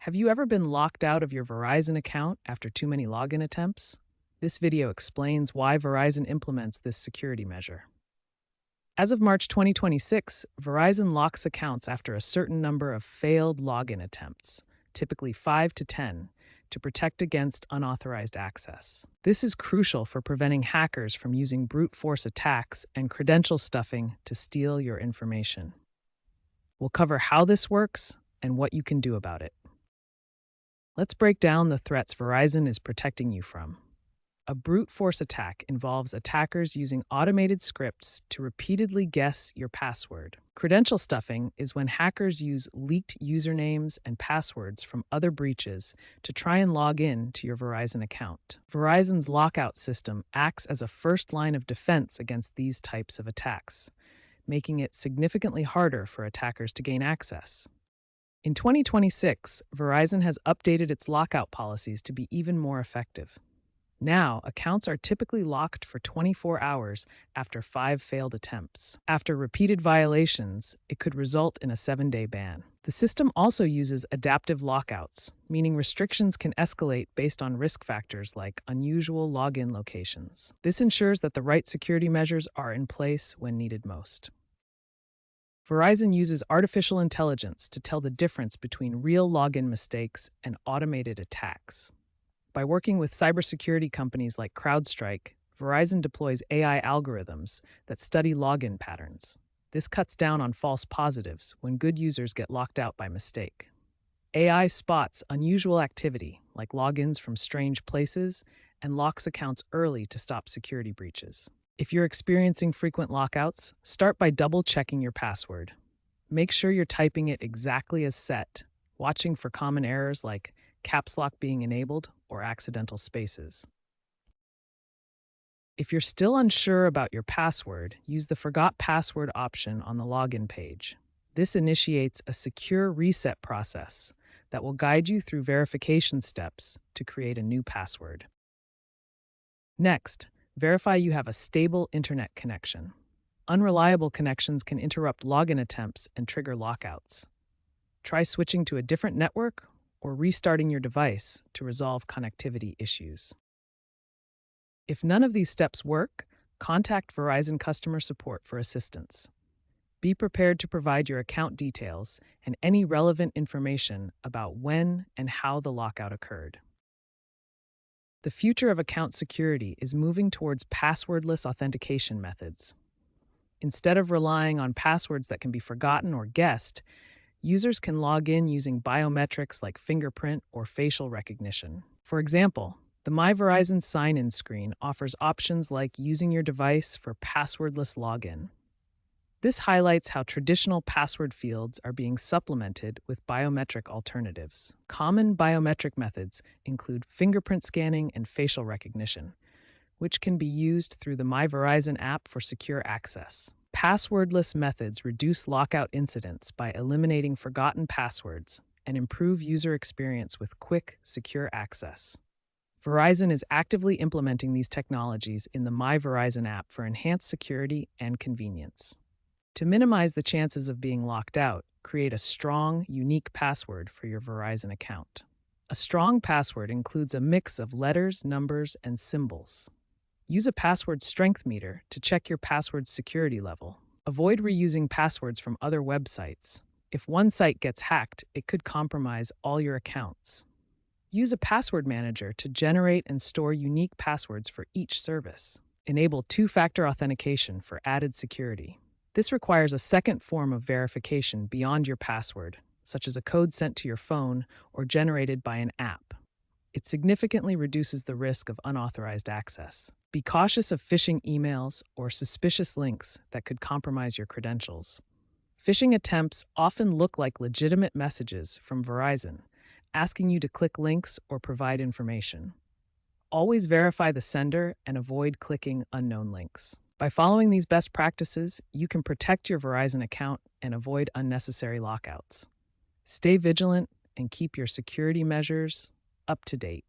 Have you ever been locked out of your Verizon account after too many login attempts? This video explains why Verizon implements this security measure. As of March 2026, Verizon locks accounts after a certain number of failed login attempts, typically 5 to 10, to protect against unauthorized access. This is crucial for preventing hackers from using brute force attacks and credential stuffing to steal your information. We'll cover how this works and what you can do about it. Let's break down the threats Verizon is protecting you from. A brute force attack involves attackers using automated scripts to repeatedly guess your password. Credential stuffing is when hackers use leaked usernames and passwords from other breaches to try and log in to your Verizon account. Verizon's lockout system acts as a first line of defense against these types of attacks, making it significantly harder for attackers to gain access. In 2026, Verizon has updated its lockout policies to be even more effective. Now, accounts are typically locked for 24 hours after 5 failed attempts. After repeated violations, it could result in a 7-day ban. The system also uses adaptive lockouts, meaning restrictions can escalate based on risk factors like unusual login locations. This ensures that the right security measures are in place when needed most. Verizon uses artificial intelligence to tell the difference between real login mistakes and automated attacks. By working with cybersecurity companies like CrowdStrike, Verizon deploys AI algorithms that study login patterns. This cuts down on false positives when good users get locked out by mistake. AI spots unusual activity, like logins from strange places, and locks accounts early to stop security breaches. If you're experiencing frequent lockouts, start by double-checking your password. Make sure you're typing it exactly as set, watching for common errors like caps lock being enabled or accidental spaces. If you're still unsure about your password, use the Forgot Password option on the login page. This initiates a secure reset process that will guide you through verification steps to create a new password. Next, verify you have a stable internet connection. Unreliable connections can interrupt login attempts and trigger lockouts. Try switching to a different network or restarting your device to resolve connectivity issues. If none of these steps work, contact Verizon customer support for assistance. Be prepared to provide your account details and any relevant information about when and how the lockout occurred. The future of account security is moving towards passwordless authentication methods. Instead of relying on passwords that can be forgotten or guessed, users can log in using biometrics like fingerprint or facial recognition. For example, the My Verizon sign-in screen offers options like using your device for passwordless login. This highlights how traditional password fields are being supplemented with biometric alternatives. Common biometric methods include fingerprint scanning and facial recognition, which can be used through the My Verizon app for secure access. Passwordless methods reduce lockout incidents by eliminating forgotten passwords and improve user experience with quick, secure access. Verizon is actively implementing these technologies in the My Verizon app for enhanced security and convenience. To minimize the chances of being locked out, create a strong, unique password for your Verizon account. A strong password includes a mix of letters, numbers, and symbols. Use a password strength meter to check your password's security level. Avoid reusing passwords from other websites. If one site gets hacked, it could compromise all your accounts. Use a password manager to generate and store unique passwords for each service. Enable two-factor authentication for added security. This requires a second form of verification beyond your password, such as a code sent to your phone or generated by an app. It significantly reduces the risk of unauthorized access. Be cautious of phishing emails or suspicious links that could compromise your credentials. Phishing attempts often look like legitimate messages from Verizon, asking you to click links or provide information. Always verify the sender and avoid clicking unknown links. By following these best practices, you can protect your Verizon account and avoid unnecessary lockouts. Stay vigilant and keep your security measures up to date.